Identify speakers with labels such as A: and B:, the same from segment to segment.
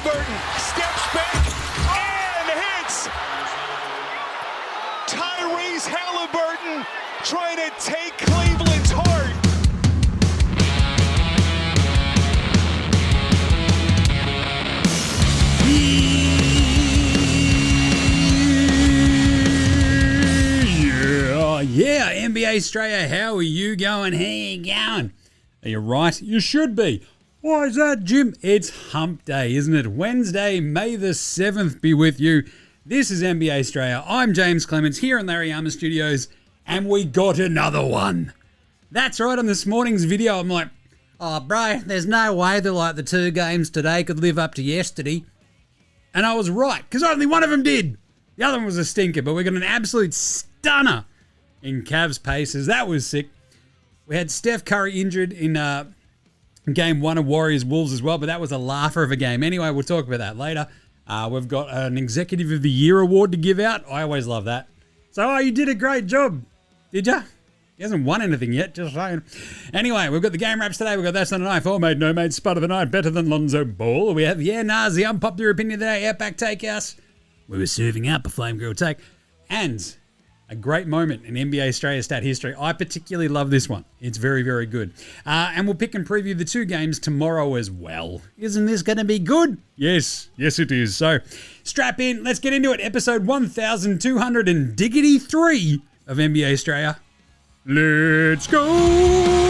A: Halliburton steps back and hits. Tyrese Halliburton trying to take Cleveland's heart.
B: Yeah, NBA Straya, how are you going? How you going? Are you right? You should be. Why is that, Jim? It's hump day, isn't it? Wednesday, May the 7th be with you. This is NBA Straya. I'm James Clements here in Larry Armour Studios, and we got another one. That's right, on this morning's video, I'm like, oh, bro, there's no way that like the two games today could live up to yesterday. And I was right, because only one of them did. The other one was a stinker, but we got an absolute stunner in Cavs Pacers. That was sick. We had Steph Curry injured in game one of Warriors Wolves as well, but that was a laugher of a game. Anyway, we'll talk about that later. We've got an Executive of the Year award to give out. I always love that. So, you did a great job, did ya? He hasn't won anything yet, just saying. Anyway, we've got the game wraps today. We've got That's Not a Knife. Oh, mate, no, mate. Spud of the Night. Better than Lonzo Ball. We have, the Unpopular Opinion of the Day. OUTBACK Takehouse. We were serving up a Flame Grill take. And a great moment in NBA Australia stat history. I particularly love this one. It's very, very good. And we'll pick and preview the two games tomorrow as well. Isn't this going to be good? Yes. Yes, it is. So strap in. Let's get into it. Episode 1203 of NBA Australia. Let's go!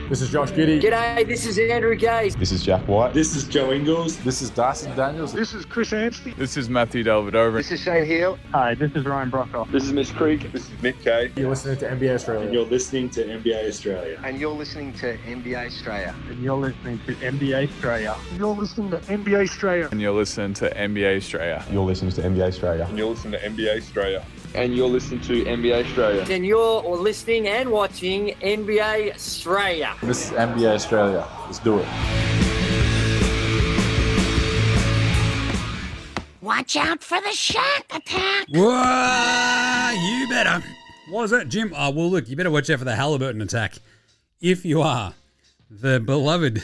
C: This is Josh Giddey.
D: G'day, this is Andrew Gaze.
E: This is Jack White.
F: This is Joe Ingles.
C: This is Darcy Daniels.
F: This is Chris Anstey.
G: This is Matthew Delvedova.
D: This is Shane Hill.
H: Hi, this is Ryan Brockhoff.
F: This is Mitch Creek. This is Nick Kay.
C: You're listening to NBA Australia.
F: And you're listening to NBA Australia.
D: And you're listening to NBA Australia.
H: And you're listening to NBA Australia.
I: You're listening to NBA Australia.
G: And you're listening to NBA Australia.
E: You're listening to NBA Australia.
F: And you're listening to NBA Australia.
J: And you're listening to NBA Australia.
D: And you're listening and watching NBA Australia.
C: This is NBA Australia. Let's do it.
K: Watch out for the shark attack.
B: Whoa, you better. What is that, Jim? Oh, well, look, you better watch out for the Halliburton attack. If you are the beloved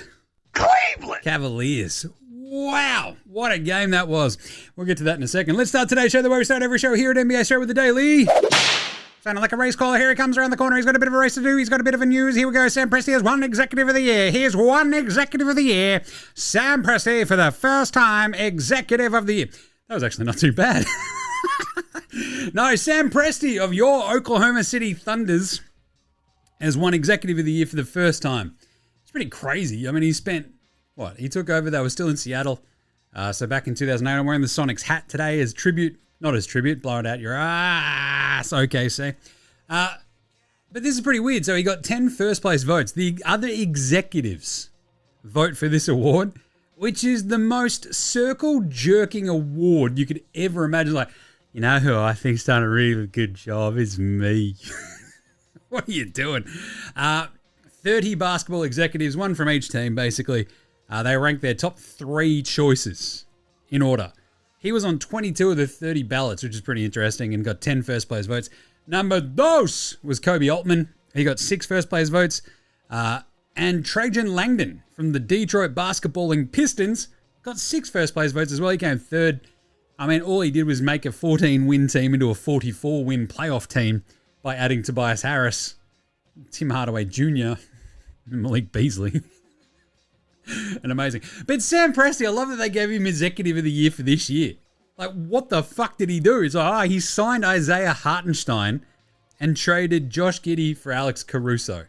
K: Cleveland
B: Cavaliers. Wow, what a game that was. We'll get to that in a second. Let's start today's show the way we start every show here at NBA Australia with the Daily. Sounding like a race caller. Here he comes around the corner. He's got a bit of a race to do. He's got a bit of a news. Here we go. Sam Presti has one Executive of the Year. Here's one Executive of the Year. Sam Presti, for the first time, Executive of the Year. That was actually not too bad. No, Sam Presti of your Oklahoma City Thunders has won Executive of the Year for the first time. It's pretty crazy. I mean, he spent... What? He took over. They were still in Seattle. So back in 2008, I'm wearing the Sonics hat today as tribute. Not as tribute. Blow it out your ass. Okay, see. But this is pretty weird. So he got 10 first place votes. The other executives vote for this award, which is the most circle jerking award you could ever imagine. Like, you know who I think's done a really good job is me. What are you doing? 30 basketball executives, one from each team, basically. They ranked their top 3 choices in order. He was on 22 of the 30 ballots, which is pretty interesting, and got 10 first place votes. Number dos was Kobe Altman. He got 6 first place votes. And Trajan Langdon from the Detroit basketballing Pistons got 6 first place votes as well. He came third. I mean, all he did was make a 14-win team into a 44-win playoff team by adding Tobias Harris, Tim Hardaway Jr., and Malik Beasley. And amazing. But Sam Presti, I love that they gave him Executive of the Year for this year. Like, what the fuck did he do? It's like, he signed Isaiah Hartenstein and traded Josh Giddey for Alex Caruso.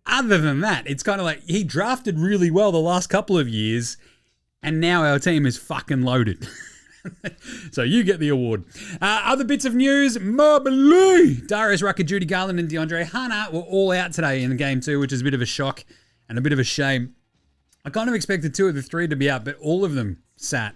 B: Other than that, it's kind of like he drafted really well the last couple of years, and now our team is fucking loaded. So you get the award. Other bits of news, Mobley, Darius Rucker, Judy Garland, and DeAndre Hunter were all out today in game 2, which is a bit of a shock and a bit of a shame. I kind of expected 2 of the 3 to be out, but all of them sat.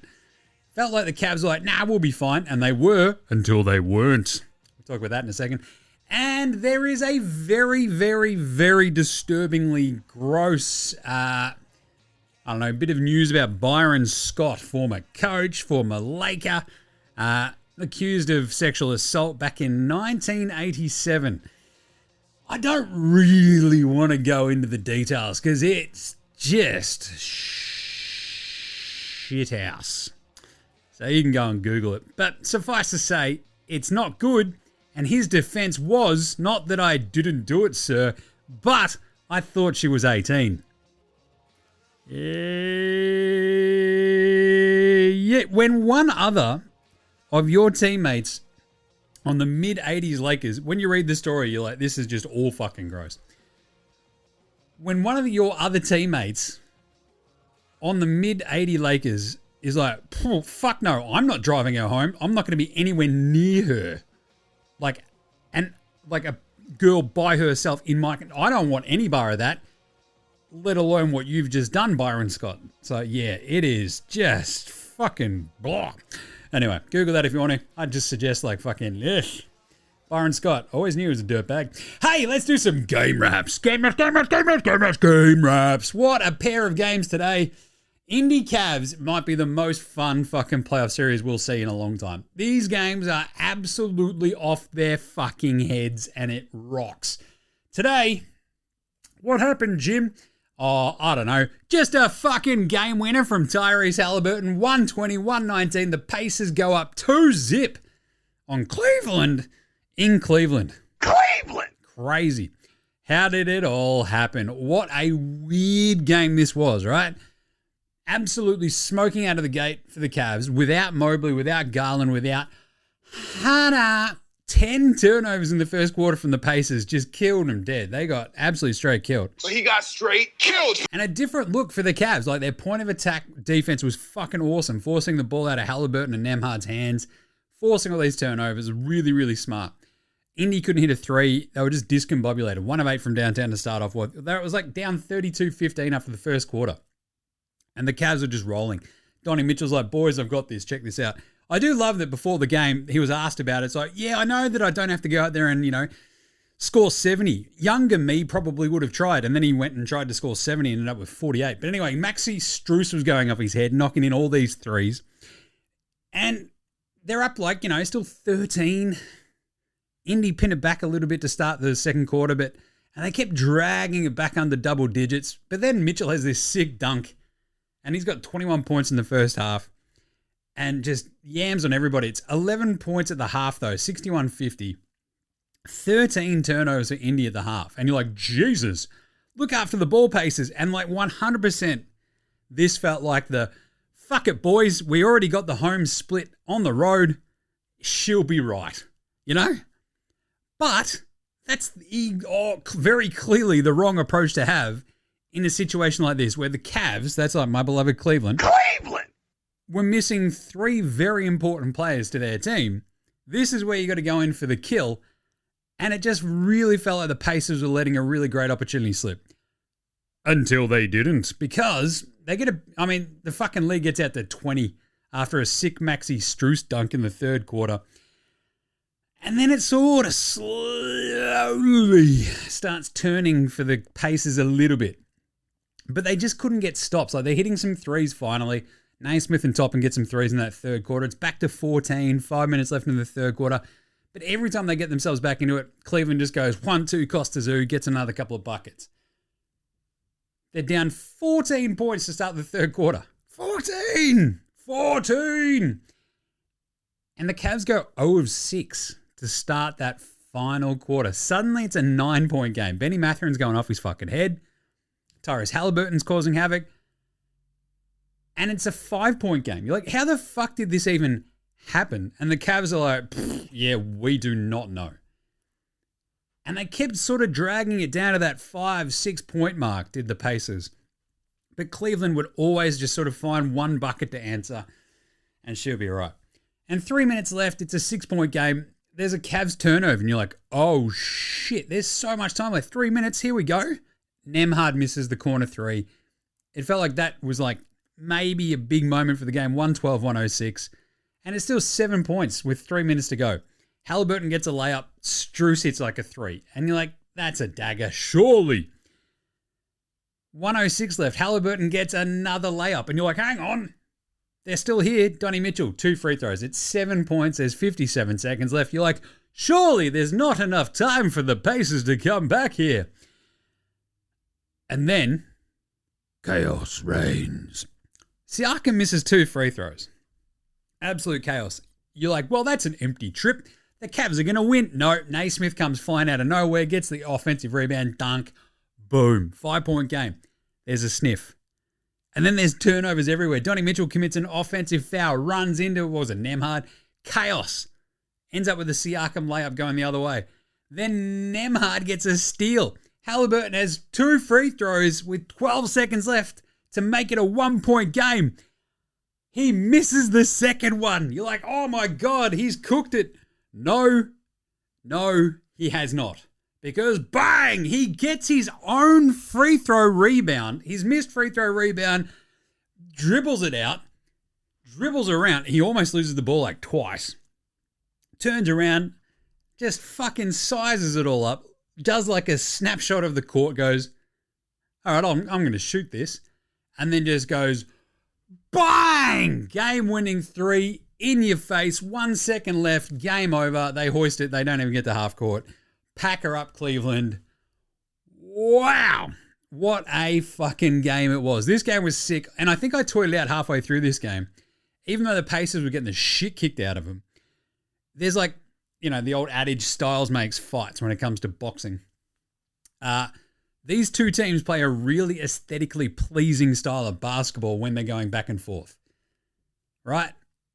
B: Felt like the Cavs were like, nah, we'll be fine. And they were, until they weren't. We'll talk about that in a second. And there is a very, very, very disturbingly gross, bit of news about Byron Scott, former coach, former Laker. accused of sexual assault back in 1987. I don't really want to go into the details because it's just shithouse. So you can go and Google it. But suffice to say, it's not good. And his defense was, not that I didn't do it, sir, but I thought she was 18. Yet when one other of your teammates on the mid-80s Lakers, when you read the story, you're like, this is just all fucking gross. When one of your other teammates on the mid-80 Lakers is like, fuck no, I'm not driving her home. I'm not going to be anywhere near her. Like a girl by herself in my... I don't want any bar of that, let alone what you've just done, Byron Scott. So, yeah, it is just fucking blah. Anyway, Google that if you want to. I'd just suggest, like, fucking... Ugh. Byron Scott, always knew he was a dirtbag. Hey, let's do some game wraps. Game wraps. What a pair of games today. Indy Cavs might be the most fun fucking playoff series we'll see in a long time. These games are absolutely off their fucking heads and it rocks. Today, what happened, Jim? Oh, I don't know. Just a fucking game winner from Tyrese Halliburton. 120-119. The Pacers go up 2-0 on Cleveland in Cleveland.
K: Cleveland!
B: Crazy. How did it all happen? What a weird game this was, right? Absolutely smoking out of the gate for the Cavs without Mobley, without Garland, without Hannah. 10 turnovers in the first quarter from the Pacers just killed them dead. They got absolutely straight killed.
K: So he got straight killed.
B: And a different look for the Cavs. Like their point of attack defense was fucking awesome. Forcing the ball out of Halliburton and Nembhard's hands. Forcing all these turnovers. Really, really smart. Indy couldn't hit a three. They were just discombobulated. 1 of 8 from downtown to start off with. It was like down 32-15 after the first quarter. And the Cavs are just rolling. Donnie Mitchell's like, boys, I've got this. Check this out. I do love that before the game, he was asked about it. It's like, yeah, I know that I don't have to go out there and, score 70. Younger me probably would have tried. And then he went and tried to score 70 and ended up with 48. But anyway, Maxi Strus was going off his head, knocking in all these threes. And they're up still 13. Indy pinned it back a little bit to start the second quarter, and they kept dragging it back under double digits. But then Mitchell has this sick dunk. And he's got 21 points in the first half and just yams on everybody. It's 11 points at the half, though, 61-50. 13 turnovers for Indy at the half. And you're like, Jesus, look after the ball Pacers. And 100%, this felt like the, fuck it, boys, we already got the home split on the road. She'll be right, But that's very clearly the wrong approach to have in a situation like this where the Cavs, that's like my beloved Cleveland, were missing 3 very important players to their team. This is where you got to go in for the kill. And it just really felt like the Pacers were letting a really great opportunity slip. Until they didn't. Because the fucking league gets out to 20 after a sick Maxi Strus dunk in the third quarter. And then it sort of slowly starts turning for the Pacers a little bit. But they just couldn't get stops. They're hitting some threes finally. Naismith and Toppin get some threes in that third quarter. It's back to 14, 5 minutes left in the third quarter. But every time they get themselves back into it, Cleveland just goes 1-2 Costa Zoo, gets another couple of buckets. They're down 14 points to start the third quarter. 14! And the Cavs go 0 of 6 to start that final quarter. Suddenly it's a 9-point game. Benny Matherin's going off his fucking head. Tyrese Halliburton's causing havoc. And it's a 5-point game. You're like, how the fuck did this even happen? And the Cavs are like, yeah, we do not know. And they kept sort of dragging it down to that 5-6 point mark, did the Pacers. But Cleveland would always just sort of find one bucket to answer, and she'll be right. And 3 minutes left, it's a 6-point game. There's a Cavs turnover, and you're like, oh shit, there's so much time left. 3 minutes, here we go. Nembhard misses the corner 3. It felt like that was like maybe a big moment for the game. 112-106. And it's still 7 points with 3 minutes to go. Halliburton gets a layup. Strus hits like a 3. And you're like, that's a dagger, surely. 106 left. Halliburton gets another layup. And you're like, hang on. They're still here. Donnie Mitchell, 2 free throws. It's 7 points. There's 57 seconds left. You're like, surely there's not enough time for the Pacers to come back here. And then, chaos reigns. Siakam misses 2 free throws. Absolute chaos. You're like, well, that's an empty trip. The Cavs are going to win. No, Naismith comes flying out of nowhere, gets the offensive rebound, dunk, boom. 5-point game. There's a sniff. And then there's turnovers everywhere. Donnie Mitchell commits an offensive foul, runs into, what was it, Nemhard? Chaos. Ends up with a Siakam layup going the other way. Then Nemhard gets a steal. Halliburton has 2 free throws with 12 seconds left to make it a 1-point game. He misses the second one. You're like, oh my God, he's cooked it. No, he has not. Because bang, he gets his own free throw rebound. His missed free throw rebound, dribbles it out, dribbles around. He almost loses the ball like twice. Turns around, just fucking sizes it all up, does like a snapshot of the court, goes, all right, I'm going to shoot this. And then just goes, bang! Game-winning 3 in your face. 1 second left. Game over. They hoist it. They don't even get to half court. Pack her up, Cleveland. Wow. What a fucking game it was. This game was sick. And I think I tweeted out halfway through this game, even though the Pacers were getting the shit kicked out of them, there's like, you know, the old adage, styles makes fights when it comes to boxing. These two teams play a really aesthetically pleasing style of basketball when they're going back and forth, right?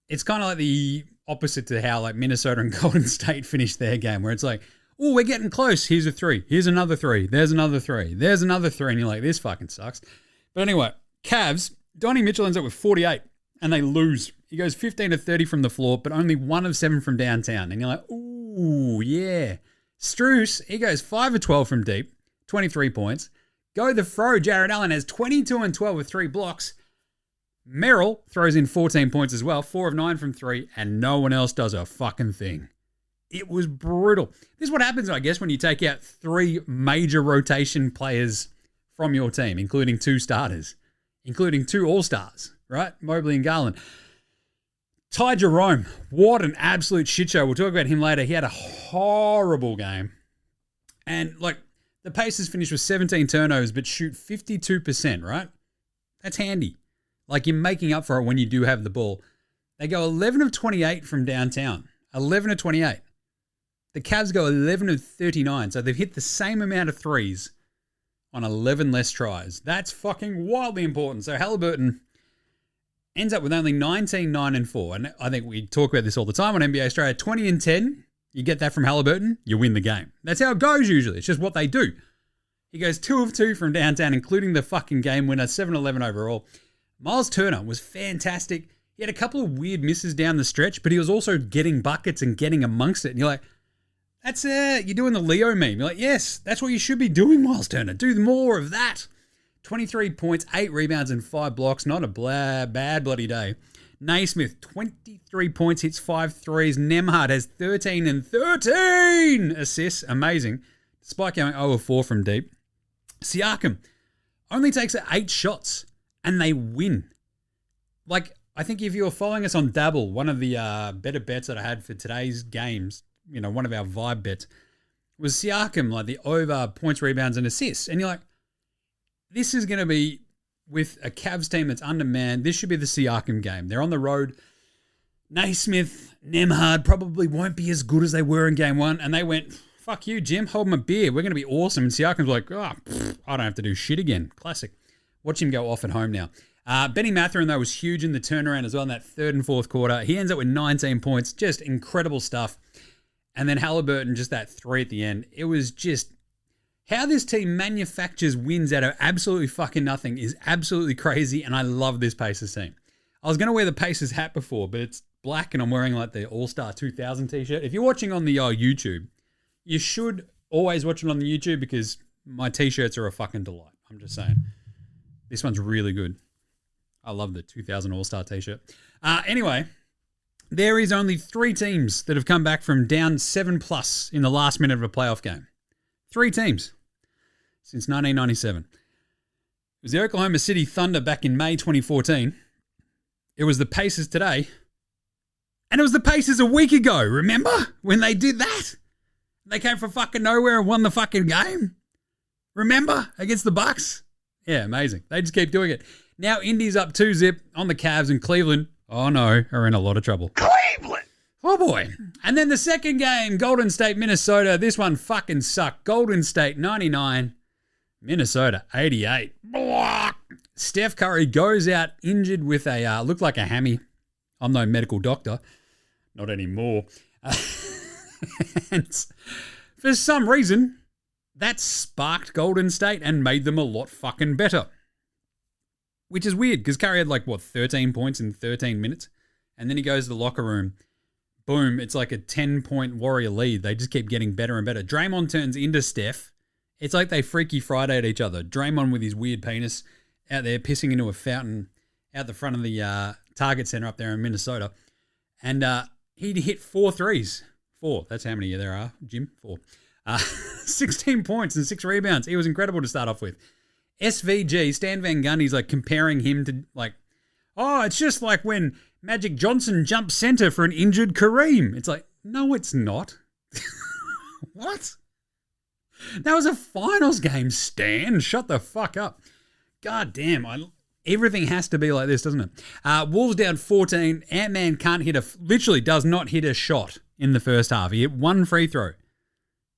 B: It's kind of like the opposite to how like Minnesota and Golden State finished their game, where it's like, oh, we're getting close. Here's a 3. Here's another 3. There's another 3. There's another 3. And you're like, this fucking sucks. But anyway, Cavs, Donnie Mitchell ends up with 48 and they lose. He goes 15 to 30 from the floor, but only 1 of 7 from downtown. And you're like, ooh, yeah. Strus, he goes 5 of 12 from deep, 23 points. Go the throw. Jared Allen has 22 and 12 with 3 blocks. Merrill throws in 14 points as well, 4 of 9 from 3, and no one else does a fucking thing. It was brutal. This is what happens, I guess, when you take out 3 major rotation players from your team, including 2 starters, including 2 all-stars, right? Mobley and Garland. Ty Jerome, what an absolute shit show. We'll talk about him later. He had a horrible game. And, like, the Pacers finished with 17 turnovers, but shoot 52%, right? That's handy. Like, you're making up for it when you do have the ball. They go 11 of 28 from downtown. 11 of 28. The Cavs go 11 of 39, so they've hit the same amount of threes on 11 less tries. That's fucking wildly important. So Halliburton ends up with only 19, 9, and 4. And I think we talk about this all the time on NBA Australia. 20 and 10, you get that from Halliburton, you win the game. That's how it goes usually. It's just what they do. He goes 2 of 2 from downtown, including the fucking game winner, 7-11 overall. Miles Turner was fantastic. He had a couple of weird misses down the stretch, but he was also getting buckets and getting amongst it. And you're like, that's you're doing the Leo meme. You're like, yes, that's what you should be doing, Miles Turner. Do more of that. 23 points, 8 rebounds, and 5 blocks. Not a bad bloody day. Naismith, 23 points, hits 5 threes. Nemhard has 13 and 13 assists. Amazing. Despite going 0 of 4 from deep. Siakam only takes 8 shots, and they win. Like, I think if you're following us on Dabble, one of the better bets that I had for today's games, you know, one of our vibe bets, was Siakam, like the over points, rebounds, and assists. And you're like, this is going to be, with a Cavs team that's undermanned, this should be the Siakam game. They're on the road. Naismith, Nemhard probably won't be as good as they were in game 1. And they went, fuck you, Jim, hold my beer. We're going to be awesome. And Siakam's like, I don't have to do shit again. Classic. Watch him go off at home now. Benny Mathurin, though, was huge in the turnaround as well in that 3rd and 4th quarter. He ends up with 19 points. Just incredible stuff. And then Halliburton, just that 3 at the end. It was just, how this team manufactures wins out of absolutely fucking nothing is absolutely crazy, and I love this Pacers team. I was going to wear the Pacers hat before, but it's black and I'm wearing like the All-Star 2000 t-shirt. If you're watching on the YouTube, you should always watch it on the YouTube because my t-shirts are a fucking delight. I'm just saying. This one's really good. I love the 2000 All-Star t-shirt. Anyway, there is only 3 teams that have come back from down 7+ in the last minute of a playoff game. 3 teams since 1997. It was the Oklahoma City Thunder back in May 2014. It was the Pacers today. And it was the Pacers a week ago, remember? When they did that? They came from fucking nowhere and won the fucking game. Remember? Against the Bucks? Yeah, amazing. They just keep doing it. Now Indy's up 2-0 on the Cavs, and Cleveland, oh no, are in a lot of trouble.
K: Cleveland!
B: Oh boy. And then the second game, Golden State, Minnesota. This one fucking sucked. Golden State 99, Minnesota 88. Blah. Steph Curry goes out injured with looked like a hammy. I'm no medical doctor. Not anymore. And for some reason, that sparked Golden State and made them a lot fucking better. Which is weird because Curry had 13 points in 13 minutes. And then he goes to the locker room. Boom, it's like a 10-point Warrior lead. They just keep getting better and better. Draymond turns into Steph. It's like they Freaky Friday at each other. Draymond with his weird penis out there pissing into a fountain out the front of the Target Center up there in Minnesota. And he'd hit 4 threes. 4, that's how many there are, Jim? 4. 16 points and 6 rebounds. He was incredible to start off with. SVG, Stan Van Gundy's comparing him to it's just like when Magic Johnson jumped center for an injured Kareem. It's like, no, it's not. What? That was a finals game, Stan. Shut the fuck up. God damn, everything has to be like this, doesn't it? Wolves down 14. Ant-Man literally does not hit a shot in the first half. He hit 1 free throw.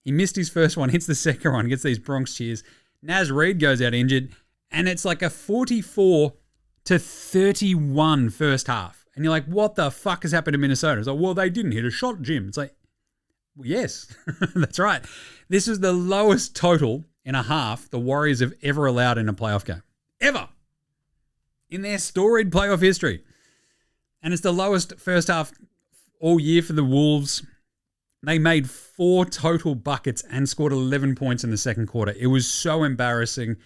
B: He missed his first one, hits the second one, gets these Bronx cheers. Naz Reid goes out injured, and it's like a 44-31 first half. And you're like, what the fuck has happened to Minnesota? It's like, well, they didn't hit a shot, Jim. It's like, well, yes, that's right. This is the lowest total in a half the Warriors have ever allowed in a playoff game. Ever. In their storied playoff history. And it's the lowest first half all year for the Wolves. They made 4 total buckets and scored 11 points in the second quarter. It was so embarrassing.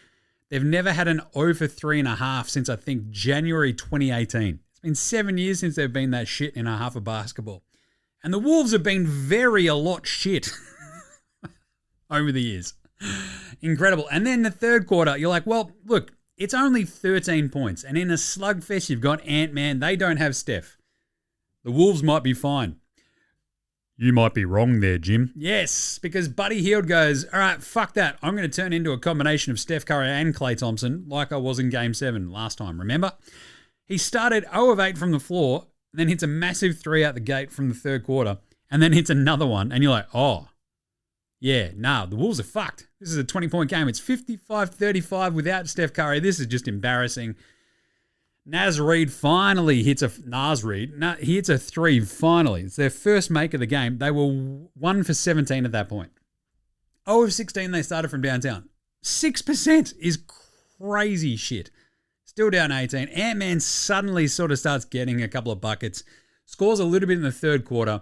B: They've never had an over 3.5 since, I think, January 2018. It's been 7 years since they've been that shit in a half of basketball. And the Wolves have been a lot shit over the years. Incredible. And then the third quarter, you're like, well, look, it's only 13 points. And in a slugfest, you've got Ant-Man. They don't have Steph. The Wolves might be fine. You might be wrong there, Jim. Yes, because Buddy Hield goes, all right, fuck that. I'm going to turn into a combination of Steph Curry and Klay Thompson like I was in Game 7 last time, remember? He started 0 of 8 from the floor, then hits a massive 3 out the gate from the third quarter, and then hits another one, and you're like, oh, yeah, nah, the Wolves are fucked. This is a 20-point game. It's 55-35 without Steph Curry. This is just embarrassing. Naz Reid finally hits a 3 finally. It's their first make of the game. They were 1 for 17 at that point. 0 of 16 they started from downtown. 6% is crazy shit. Still down 18. Ant-Man suddenly sort of starts getting a couple of buckets. Scores a little bit in the third quarter.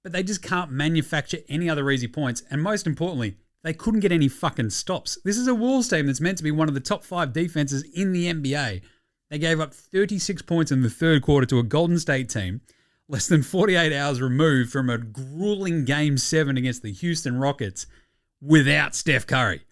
B: But they just can't manufacture any other easy points. And most importantly, they couldn't get any fucking stops. This is a Wolves team that's meant to be one of the top 5 defenses in the NBA. They gave up 36 points in the third quarter to a Golden State team, less than 48 hours removed from a grueling Game 7 against the Houston Rockets without Steph Curry.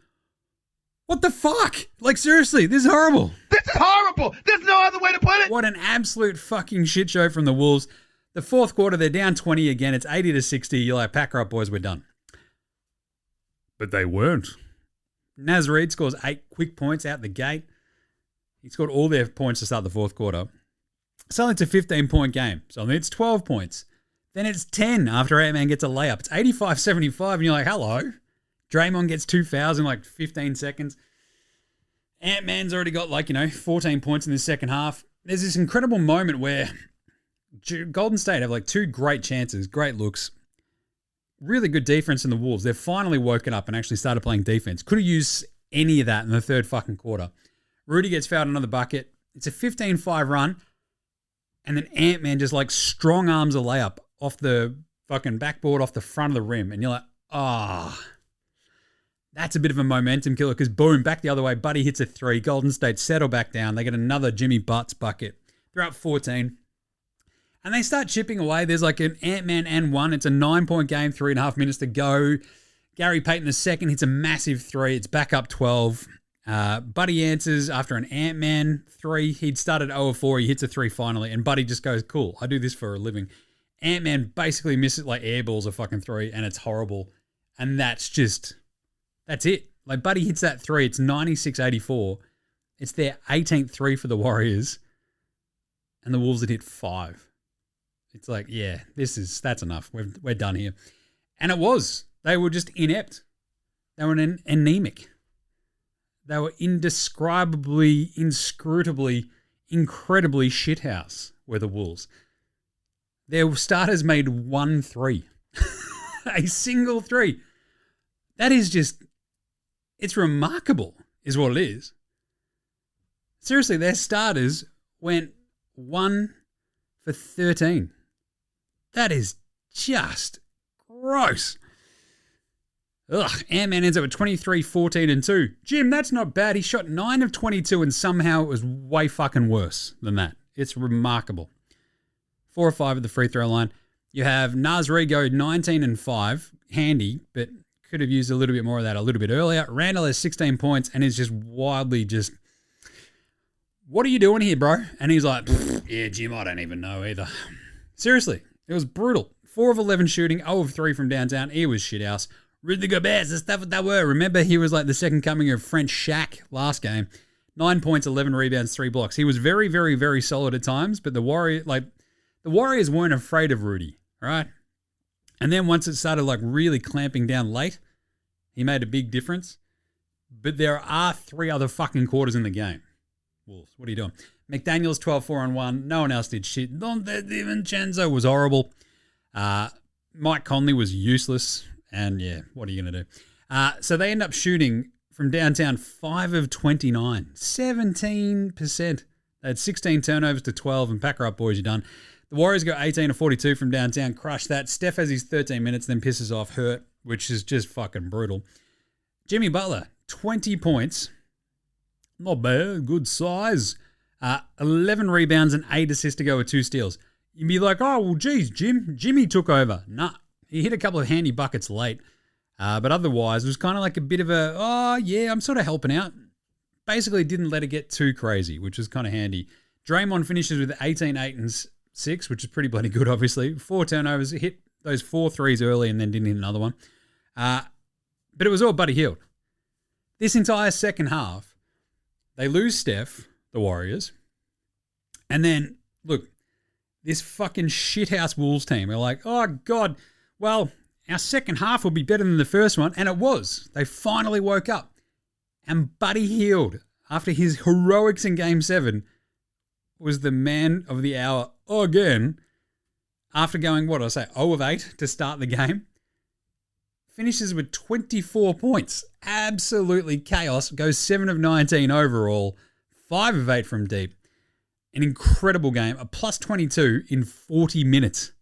B: What the fuck? Seriously, this is horrible.
K: This is horrible. There's no other way to put it.
B: What an absolute fucking shit show from the Wolves. The fourth quarter, they're down 20 again. It's 80-60. You're like, pack her up, boys, we're done. But they weren't. Naz Reid scores 8 quick points out the gate. He scored all their points to start the fourth quarter. Suddenly it's a 15-point game. So it's 12 points. Then it's 10 after Ant-Man gets a layup. It's 85-75, and you're like, hello. Draymond gets 2 fouls in 15 seconds. Ant-Man's already got 14 points in the second half. There's this incredible moment where Golden State have 2 great chances, great looks. Really good defense in the Wolves. They've finally woken up and actually started playing defense. Could have used any of that in the third fucking quarter. Rudy gets fouled another bucket. It's a 15-5 run. And then Ant-Man just strong arms a layup off the fucking backboard, off the front of the rim. And you're like, that's a bit of a momentum killer because boom, back the other way. Buddy hits a 3. Golden State settle back down. They get another Jimmy Butts bucket. They're up 14. And they start chipping away. There's an Ant-Man and 1. It's a 9-point game, 3.5 minutes to go. Gary Payton II hits a massive 3. It's back up 12. Buddy answers after an Ant-Man 3. He'd started 0 of 4. He hits a 3 finally. And Buddy just goes, cool, I do this for a living. Ant-Man basically misses like airballs a fucking 3 and it's horrible. And that's it. Like Buddy hits that 3. It's 96-84. It's their 18th 3 for the Warriors. And the Wolves had hit 5. It's like, yeah, that's enough. We're done here. And it was. They were just inept. They were anemic. They were indescribably, inscrutably, incredibly shithouse were the Wolves. Their starters made 1 3. A single 3. That is just, it's remarkable is what it is. Seriously, their starters went 1 for 13. That is just gross. Ugh, Ant-Man ends up with 23, 14, and 2. Jim, that's not bad. He shot 9 of 22 and somehow it was way fucking worse than that. It's remarkable. 4 or 5 at the free throw line. You have Naz Reid 19 and 5. Handy, but could have used a little bit more of that a little bit earlier. Randall has 16 points and is just wildly just, what are you doing here, bro? And he's like, yeah, Jim, I don't even know either. Seriously, it was brutal. 4 of 11 shooting, 0 of 3 from downtown. He was shithouse. Rudy Gobert, the stuff that they were. Remember, he was like the second coming of French Shaq last game. 9 points, 11 rebounds, 3 blocks. He was very, very, very solid at times, but the Warriors weren't afraid of Rudy, right? And then once it started like really clamping down late, he made a big difference. But there are 3 other fucking quarters in the game. Wolves, what are you doing? McDaniels 12-4-1. No one else did shit. Dante DiVincenzo was horrible. Mike Conley was useless. And yeah, what are you going to do? So they end up shooting from downtown 5 of 29, 17%. They had 16 turnovers to 12, and pack her up, boys, you're done. The Warriors go 18 of 42 from downtown, crush that. Steph has his 13 minutes, then pisses off, hurt, which is just fucking brutal. Jimmy Butler, 20 points. Not bad, good size. 11 rebounds and 8 assists to go with 2 steals. You'd be like, oh, well, geez, Jimmy took over. Nah. He hit a couple of handy buckets late, but otherwise it was kind of like a bit of a, oh, yeah, I'm sort of helping out. Basically didn't let it get too crazy, which was kind of handy. Draymond finishes with 18, 8, and 6, which is pretty bloody good, obviously. 4 turnovers, hit those 4 threes early and then didn't hit another one. But it was all Buddy Hield. This entire second half, they lose Steph, the Warriors, and then, look, this fucking shithouse Wolves team are like, oh, God, well, our second half will be better than the first one. And it was. They finally woke up. And Buddy Hield, after his heroics in Game 7, was the man of the hour again. After going, 0 of 8 to start the game. Finishes with 24 points. Absolutely chaos. Goes 7 of 19 overall. 5 of 8 from deep. An incredible game. A plus 22 in 40 minutes.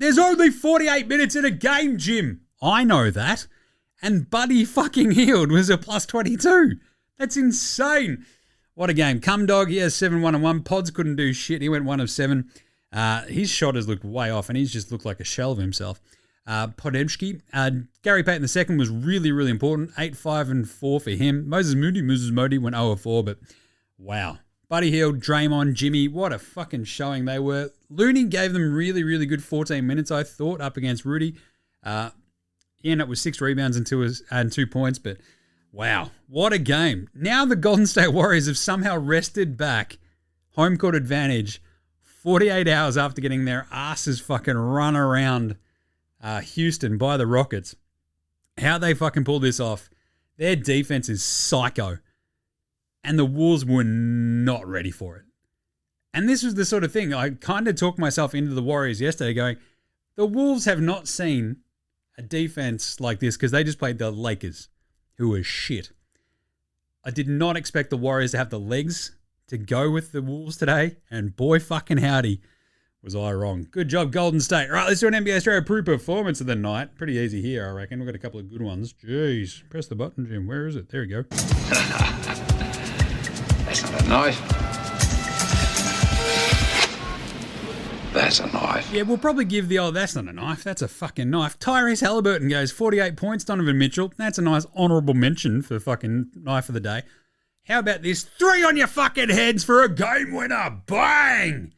B: There's only 48 minutes in a game, Jim. I know that. And Buddy fucking Hield was a plus 22. That's insane. What a game. Cumdog, he has 7-1-1. Pods couldn't do shit. He went 1 of 7. His shot has looked way off, and he's just looked like a shell of himself. Podemski. Gary Payton II was really, really important. 8, 5, and 4 for him. Moses Moody went 0 of 4, but wow. Buddy Hield, Draymond, Jimmy, what a fucking showing they were. Looney gave them really, really good 14 minutes, I thought, up against Rudy. He ended up with 6 rebounds and 2 points, but wow, what a game. Now the Golden State Warriors have somehow wrested back home court advantage 48 hours after getting their asses fucking run around Houston by the Rockets. How they fucking pulled this off. Their defense is psycho. And the Wolves were not ready for it. And this was the sort of thing, I kind of talked myself into the Warriors yesterday going, the Wolves have not seen a defense like this because they just played the Lakers, who were shit. I did not expect the Warriors to have the legs to go with the Wolves today, and boy fucking howdy was I wrong. Good job, Golden State. All right, let's do an NBA Australia performance of the night. Pretty easy here, I reckon. We've got a couple of good ones. Jeez, press the button, Jim. Where is it? There we go.
K: That's not that nice.
E: That's a knife.
B: Yeah, we'll probably give the old, that's not a knife, that's a fucking knife. Tyrese Halliburton goes 48 points, Donovan Mitchell. That's a nice honourable mention for fucking knife of the day. How about this? 3 on your fucking heads for a game winner. Bang!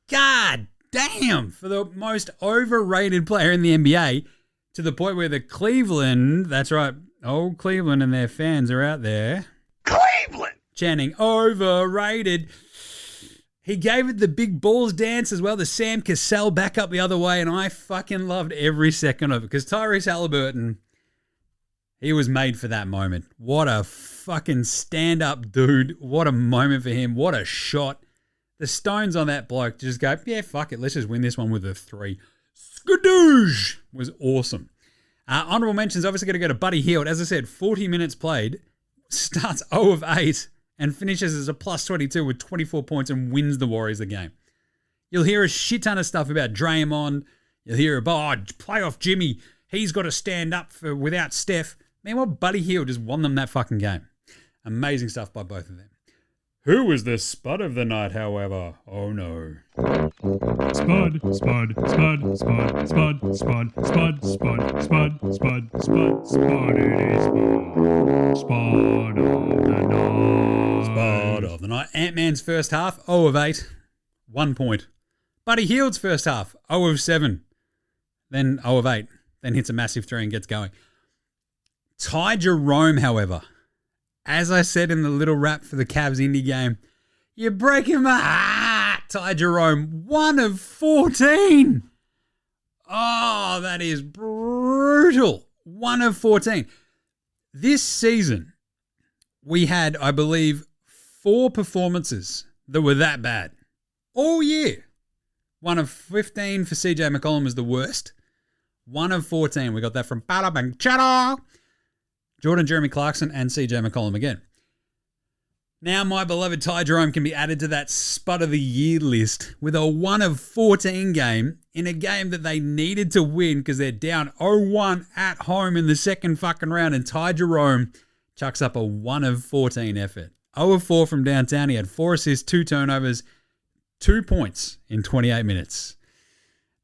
B: God damn. For the most overrated player in the NBA, to the point where the Cleveland, that's right, old Cleveland and their fans are out there.
K: Cleveland!
B: Chanting, overrated. He gave it the big balls dance as well, the Sam Cassell back up the other way, and I fucking loved every second of it because Tyrese Halliburton, he was made for that moment. What a fucking stand-up dude. What a moment for him. What a shot. The stones on that bloke just go, yeah, fuck it. Let's just win this one with a 3. Skadoosh was awesome. Honourable mentions obviously going to go to Buddy Hield. As I said, 40 minutes played, starts 0 of 8, and finishes as a plus 22 with 24 points and wins the Warriors the game. You'll hear a shit ton of stuff about Draymond. You'll hear about, playoff Jimmy. He's got to stand up for without Steph. Man, what Buddy Hield just won them that fucking game. Amazing stuff by both of them. Who was the Spud of the night, however? Oh no.
L: Spud, Spud, Spud, Spud, Spud, Spud, Spud, Spud, Spud, Spud, Spud, Spud, it is Spud of the night.
B: Spud of the night. Ant-Man's first half, 0 of 8, 1 point. Buddy Hield's first half, 0 of 7, then 0 of 8, then hits a massive 3 and gets going. Ty Jerome, however, as I said in the little rap for the Cavs indie game, you're breaking my heart. Ty Jerome, 1 of 14. Oh, that is brutal. 1 of 14. This season, we had, I believe, 4 performances that were that bad. All year. 1 of 15 for CJ McCollum was the worst. 1 of 14. We got that from Bada Bang Chada. Jordan, Jeremy Clarkson, and CJ McCollum again. Now my beloved Ty Jerome can be added to that Spud of the Year list with a 1 of 14 game in a game that they needed to win because they're down 0-1 at home in the second fucking round, and Ty Jerome chucks up a 1 of 14 effort. 0 of 4 from downtown. He had 4 assists, 2 turnovers, 2 points in 28 minutes.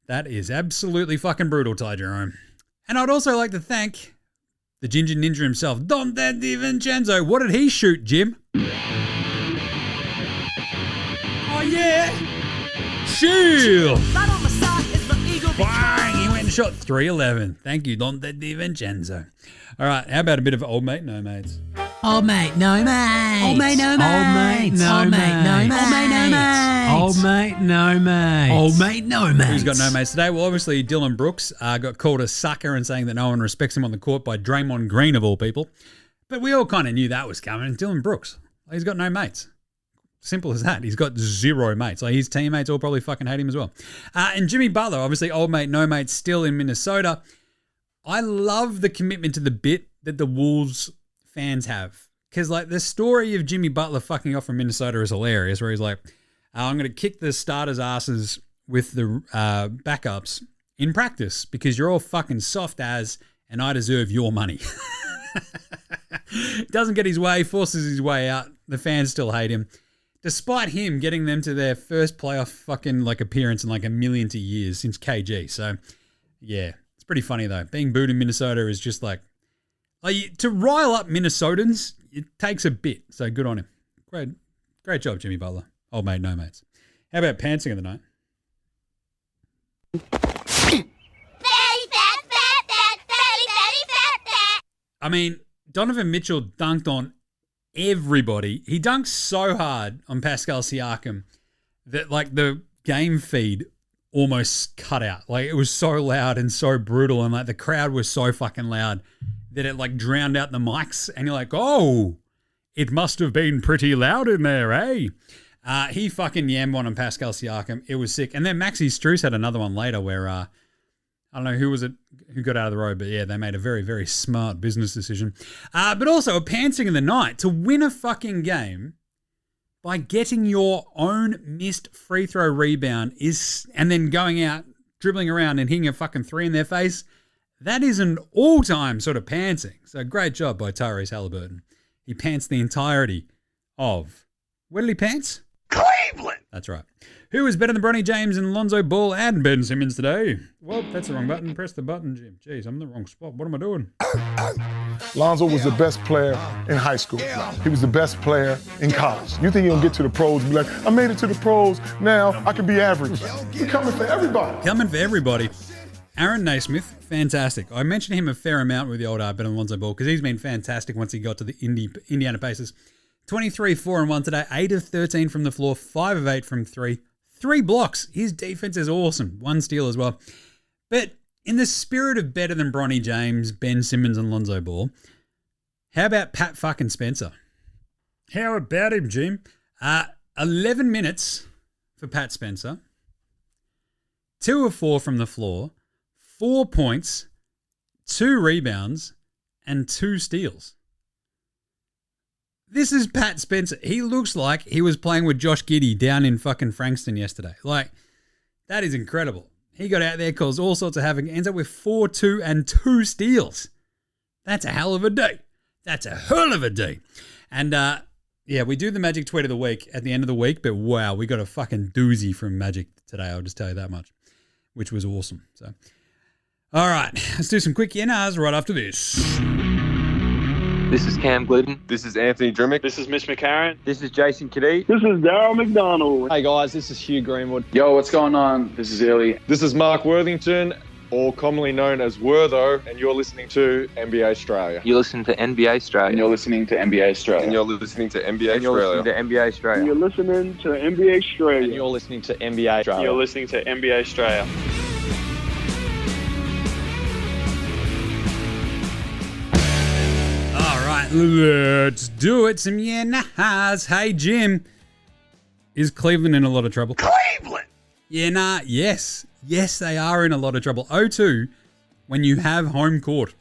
B: That is absolutely fucking brutal, Ty Jerome. And I'd also like to thank the Ginger Ninja himself, Dante DiVincenzo. What did he shoot, Jim? Oh, yeah. Shield. Bang. He went and shot 3-11. Thank you, Dante DiVincenzo. All right. How about a bit of old mate, no mates?
M: Old mate, no mates.
N: Old mate, no mates.
M: Old mate, no mates.
N: Old mate, no mates.
M: Old mate, no mates.
B: Who's got no mates today? Well, obviously, Dylan Brooks got called a sucker and saying that no one respects him on the court by Draymond Green, of all people. But we all kind of knew that was coming. Dylan Brooks, he's got no mates. Simple as that. He's got 0 mates. Like, his teammates all probably fucking hate him as well. And Jimmy Butler, obviously, old mate, no mates, still in Minnesota. I love the commitment to the bit that the Wolves fans have. Because, like, the story of Jimmy Butler fucking off from Minnesota is hilarious, where he's like, I'm going to kick the starters' asses with the backups in practice because you're all fucking soft as, and I deserve your money. Doesn't get his way, forces his way out. The fans still hate him. Despite him getting them to their first playoff fucking like appearance in like a million years since KG. So, yeah, it's pretty funny though. Being booed in Minnesota is just like to rile up Minnesotans, it takes a bit. So good on him. Great job, Jimmy Butler. Old mate, no mates. How about pantsing of the night? I mean, Donovan Mitchell dunked on everybody. He dunked so hard on Pascal Siakam that like the game feed almost cut out. Like it was so loud and so brutal, and like the crowd was so fucking loud that it like drowned out the mics, and you're like, oh, it must have been pretty loud in there, eh? He fucking yammed one on Pascal Siakam. It was sick. And then Maxi Strus had another one later where, I don't know who got out of the road, but yeah, they made a very, very smart business decision. But also a pantsing in the night to win a fucking game by getting your own missed free throw rebound and then going out, dribbling around and hitting a fucking 3 in their face. That is an all-time sort of pantsing. So great job by Tyrese Halliburton. He pants the entirety of, where did he pants?
K: Cleveland!
B: That's right. Who is better than Bronny James and Lonzo Ball and Ben Simmons today? Well, that's the wrong button. Press the button, Jim. Jeez, I'm in the wrong spot. What am I doing?
E: Lonzo was the best player in high school. He was the best player in college. You think he'll get to the pros and be like, I made it to the pros, now I can be average. We're coming for everybody.
B: Coming for everybody. Aaron Naismith, fantastic. I mentioned him a fair amount with the old better than Lonzo Ball because he's been fantastic once he got to the Indiana Pacers. 23, 4 and 1 today, 8 of 13 from the floor, 5 of 8 from 3. 3 blocks. His defense is awesome. 1 steal as well. But in the spirit of better than Bronny James, Ben Simmons, and Lonzo Ball, how about Pat fucking Spencer? How about him, Jim? 11 minutes for Pat Spencer. 2 of 4 from the floor. 4 points, 2 rebounds, and 2 steals. This is Pat Spencer. He looks like he was playing with Josh Giddey down in fucking Frankston yesterday. Like, that is incredible. He got out there, caused all sorts of havoc, ends up with 4, 2, and 2 steals. That's a hell of a day. That's a hell of a day. And, yeah, we do the Magic Tweet of the Week at the end of the week, but wow, we got a fucking doozy from Magic today, I'll just tell you that much, which was awesome. So, all right, let's do some quick NRs right after this.
J: This is Cam Glidden.
F: This is Anthony Drimmick.
H: This is Mitch McCarron.
J: This is Jason Kadee.
H: This is Darryl McDonald.
J: Hey guys, this is Hugh Greenwood.
C: Yo, what's going on? This is Illy.
F: This is Mark Worthington, or commonly known as Wortho, and you're listening to NBA Australia.
J: You listen to NBA Australia.
C: And you're listening to NBA Australia.
F: And you're listening to NBA
J: And you're
F: Australia.
J: listening to NBA Australia.
H: You're listening to NBA Australia.
J: And you're listening to NBA Australia.
H: You're listening to NBA Australia.
B: Let's do it. Some yeah-nahs. Hey, Jim. Is Cleveland in a lot of trouble?
K: Cleveland!
B: Yeah, nah. Yes. Yes, they are in a lot of trouble. 0-2 when you have home court.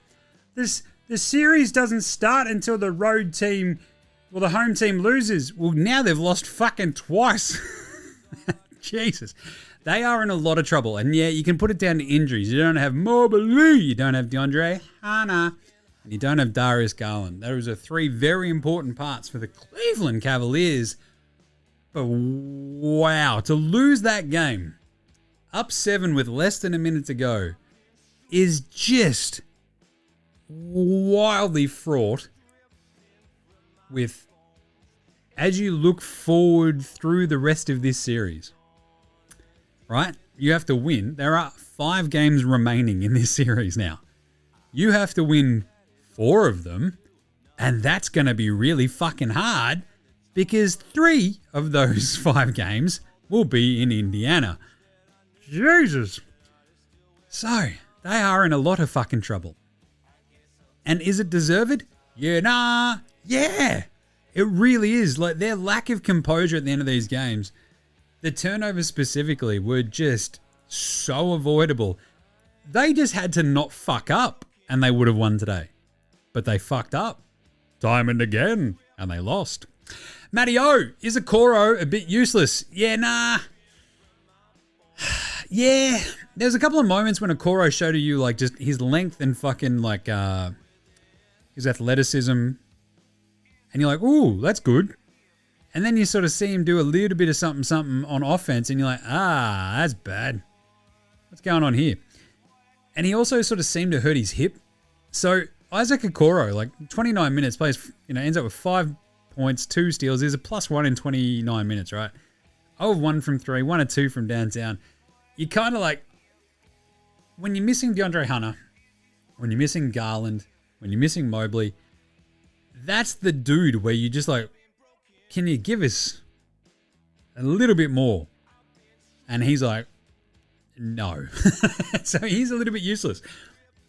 B: The series doesn't start until the road team, well, the home team loses. Well, now they've lost fucking twice. Jesus. They are in a lot of trouble. And yeah, you can put it down to injuries. You don't have Mobley. You don't have DeAndre Hannah. And you don't have Darius Garland. Those are 3 very important parts for the Cleveland Cavaliers. But wow, to lose that game, up 7 with less than a minute to go, is just wildly fraught with, as you look forward through the rest of this series, right? You have to win. There are 5 games remaining in this series now. You have to win 4 of them, and that's going to be really fucking hard because 3 of those 5 games will be in Indiana. Jesus. So, they are in a lot of fucking trouble. And is it deserved? Yeah, nah. Yeah. It really is. Like, their lack of composure at the end of these games, the turnovers specifically, were just so avoidable. They just had to not fuck up, and they would have won today. But they fucked up time and again, and they lost. Matty O, is Okoro a bit useless? Yeah, nah. Yeah, there's a couple of moments when Okoro showed you like just his length and fucking like his athleticism, and you're like, ooh, that's good. And then you sort of see him do a little bit of something on offense, and you're like, that's bad. What's going on here? And he also sort of seemed to hurt his hip. So Isaac Okoro, like 29 minutes, plays, ends up with 5 points, 2 steals. There's a +1 in 29 minutes, right? 0 of 1 from 3, 1 of 2 from downtown. You kind of like, when you're missing DeAndre Hunter, when you're missing Garland, when you're missing Mobley, that's the dude where you just like, can you give us a little bit more? And he's like, no. So he's a little bit useless.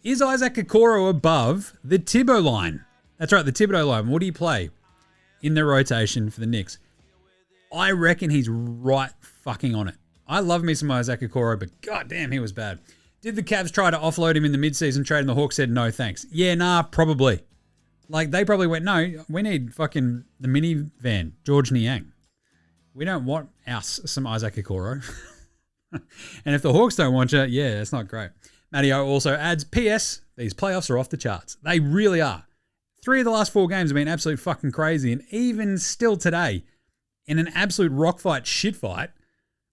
B: Is Isaac Okoro above the Thibodeau line? That's right, the Thibodeau line. What do you play in the rotation for the Knicks? I reckon he's right fucking on it. I love me some Isaac Okoro, but goddamn, he was bad. Did the Cavs try to offload him in the midseason trade and the Hawks said no thanks? Yeah, nah, probably. Like, they probably went, no, we need fucking the minivan, George Niang. We don't want some Isaac Okoro. And if the Hawks don't want you, yeah, that's not great. Matteo also adds, P.S. These playoffs are off the charts. They really are. 3 of the last 4 games have been absolute fucking crazy, and even still today, in an absolute rock fight, shit fight,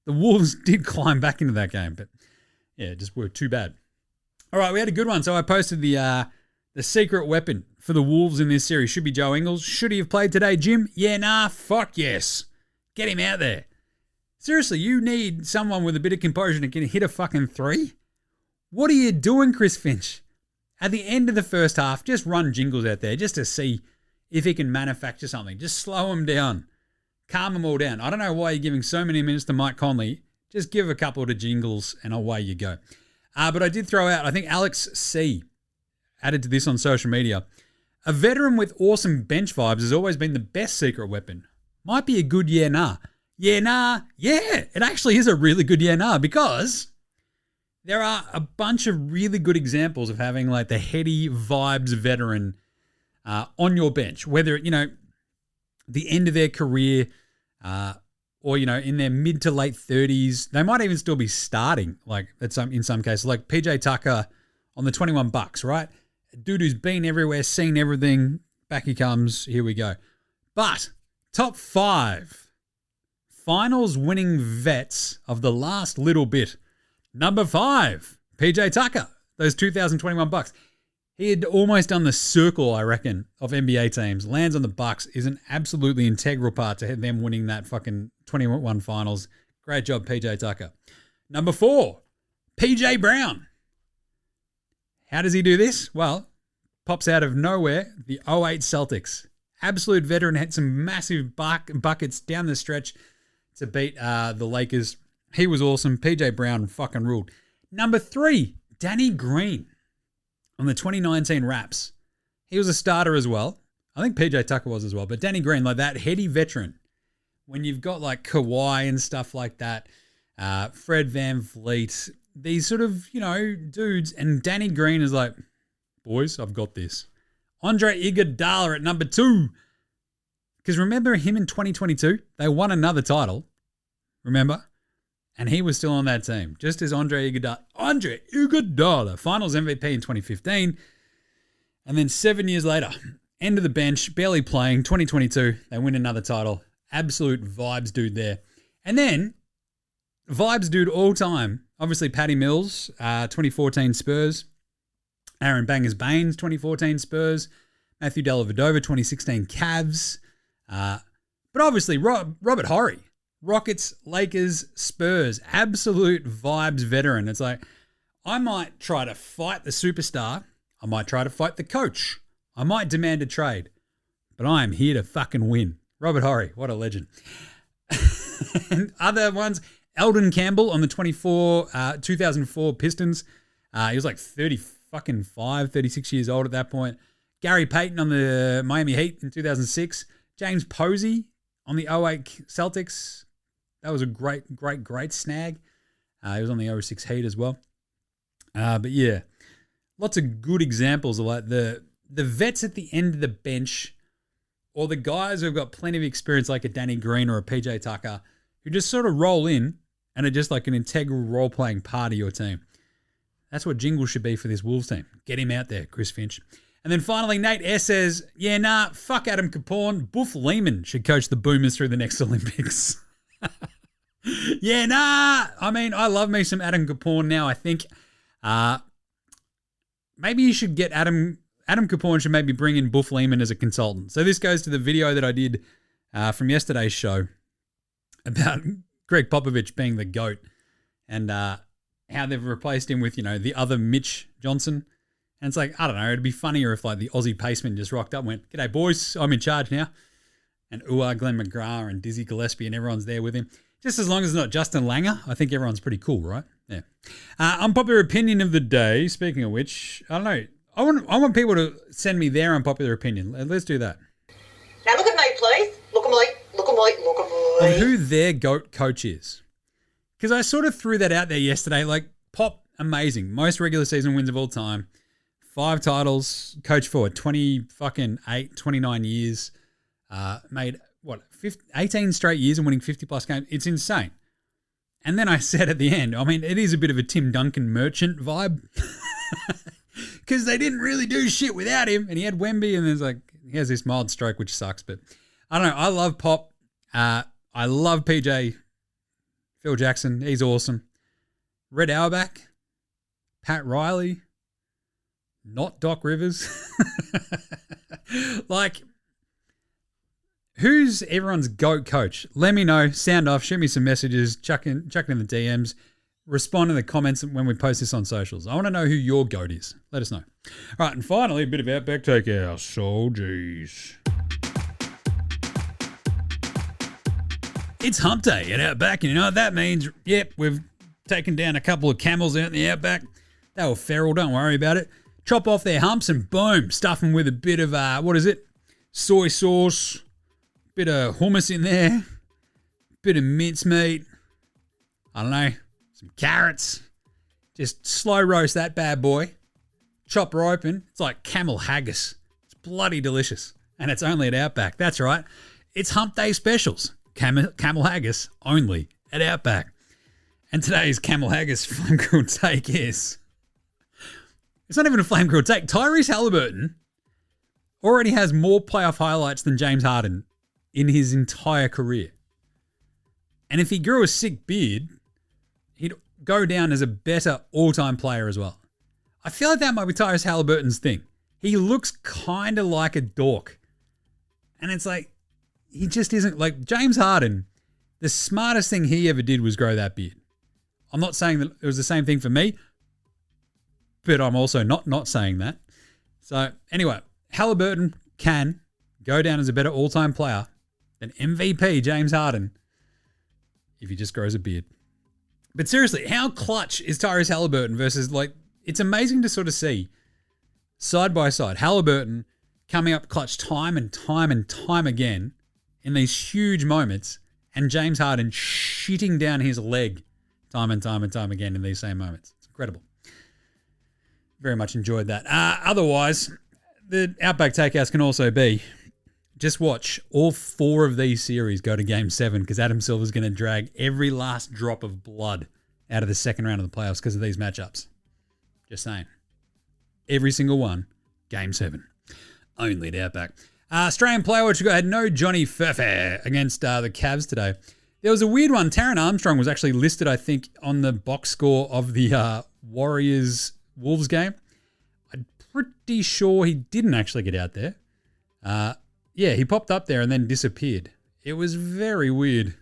B: the Wolves did climb back into that game. But yeah, it just worked too bad. All right, we had a good one. So I posted the secret weapon for the Wolves in this series should be Joe Ingles. Should he have played today, Jim? Yeah, nah, fuck yes. Get him out there. Seriously, you need someone with a bit of composure that can hit a fucking three? What are you doing, Chris Finch? At the end of the first half, just run Jingles out there just to see if he can manufacture something. Just slow him down. Calm them all down. I don't know why you're giving so many minutes to Mike Conley. Just give a couple to Jingles and away you go. But I did throw out, I think Alex C. added to this on social media. A veteran with awesome bench vibes has always been the best secret weapon. Might be a good yeah, nah. Yeah, nah. Yeah, it actually is a really good yeah, nah, because there are a bunch of really good examples of having like the heady vibes veteran on your bench, whether, the end of their career or, in their mid to late 30s. They might even still be starting, like in some cases, like PJ Tucker on the 21 Bucks, right? A dude who's been everywhere, seen everything. Back he comes. Here we go. But top 5 finals winning vets of the last little bit. Number 5, PJ Tucker, those 2021 Bucks. He had almost done the circle, I reckon, of NBA teams. Lands on the Bucks is an absolutely integral part to them winning that fucking 21 finals. Great job, PJ Tucker. Number 4, PJ Brown. How does he do this? Well, pops out of nowhere, the 08 Celtics. Absolute veteran, had some massive buckets down the stretch to beat the Lakers. He was awesome. PJ Brown fucking ruled. Number 3, Danny Green on the 2019 Raps. He was a starter as well. I think PJ Tucker was as well. But Danny Green, like that heady veteran, when you've got like Kawhi and stuff like that, Fred VanVleet, these sort of, dudes, and Danny Green is like, boys, I've got this. Andre Iguodala at number 2. Because remember him in 2022? They won another title. Remember? And he was still on that team, just as Andre Iguodala, finals MVP in 2015. And then 7 years later, end of the bench, barely playing, 2022, they win another title. Absolute vibes dude there. And then, vibes dude all time, obviously Patty Mills, 2014 Spurs. Aaron Bangers Baines, 2014 Spurs. Matthew Dellavedova, 2016 Cavs. But obviously, Robert Horry. Rockets, Lakers, Spurs, absolute vibes veteran. It's like, I might try to fight the superstar. I might try to fight the coach. I might demand a trade. But I am here to fucking win. Robert Horry, what a legend. And other ones, Eldon Campbell on the 2004 Pistons. He was like 36 years old at that point. Gary Payton on the Miami Heat in 2006. James Posey on the 08 Celtics. That was a great snag. He was on the 06 Heat as well. But yeah, lots of good examples of like the vets at the end of the bench, or the guys who've got plenty of experience like a Danny Green or a PJ Tucker, who just sort of roll in and are just like an integral role-playing part of your team. That's what Jingle should be for this Wolves team. Get him out there, Chris Finch. And then finally, Nate S says, yeah, nah, fuck Adam Capone. Buff Lehman should coach the Boomers through the next Olympics. Yeah, nah. I mean, I love me some Adam Capone now, I think. Maybe you should get Adam Capone should maybe bring in Buff Lehman as a consultant. So this goes to the video that I did from yesterday's show about Greg Popovich being the GOAT and how they've replaced him with, the other Mitch Johnson. And it's like, I don't know, it'd be funnier if like the Aussie paceman just rocked up and went, g'day boys, I'm in charge now. And Glenn McGrath and Dizzy Gillespie and everyone's there with him. Just as long as it's not Justin Langer, I think everyone's pretty cool, right? Yeah. Unpopular opinion of the day, speaking of which, I don't know. I want people to send me their unpopular opinion. Let's do that.
O: Now look at me, please. Look at me. Look at me. Look at me.
B: On who their GOAT coach is. Because I sort of threw that out there yesterday. Like, Pop, amazing. Most regular season wins of all time. 5 titles. Coach for 29 years. Made, 18 straight years and winning 50-plus games. It's insane. And then I said at the end, I mean, it is a bit of a Tim Duncan merchant vibe. Because they didn't really do shit without him. And he had Wemby, and there's like, he has this mild stroke, which sucks. But I don't know. I love Pop. I I love PJ. Phil Jackson, he's awesome. Red Auerbach, Pat Riley, not Doc Rivers. Like, who's everyone's GOAT coach? Let me know. Sound off. Shoot me some messages. Chuck in the DMs. Respond in the comments when we post this on socials. I want to know who your GOAT is. Let us know. All right, and finally, a bit of Outback Takehouse. Oh, geez. It's hump day at Outback, and you know what that means? Yep, we've taken down a couple of camels out in the Outback. They were feral, don't worry about it. Chop off their humps and boom, stuff them with a bit of, soy sauce, bit of hummus in there, bit of mincemeat, I don't know, some carrots. Just slow roast that bad boy. Chop her open. It's like camel haggis. It's bloody delicious. And it's only at Outback. That's right. It's hump day specials. Camel haggis only at Outback. And today's camel haggis flame grilled take is... It's not even a flame grilled take. Tyrese Halliburton already has more playoff highlights than James Harden in his entire career. And if he grew a sick beard, he'd go down as a better all-time player as well. I feel like that might be Tyrese Halliburton's thing. He looks kind of like a dork. And it's like, he just isn't like James Harden. The smartest thing he ever did was grow that beard. I'm not saying that it was the same thing for me, but I'm also not saying that. So anyway, Halliburton can go down as a better all-time player than MVP James Harden if he just grows a beard. But seriously, how clutch is Tyrese Halliburton versus, like, it's amazing to sort of see side by side Halliburton coming up clutch time and time and time again in these huge moments, and James Harden shitting down his leg time and time and time again in these same moments. It's incredible. Very much enjoyed that. Otherwise, the Outback Takehouse can also be, just watch all 4 of these series go to Game 7 because Adam Silver's going to drag every last drop of blood out of the second round of the playoffs because of these matchups. Just saying. Every single one, Game 7. Only at Outback. Australian Player Watch had no Johnny Furphy against the Cavs today. There was a weird one. Taron Armstrong was actually listed, I think, on the box score of the Warriors-Wolves game. I'm pretty sure he didn't actually get out there. Yeah, he popped up there and then disappeared. It was very weird.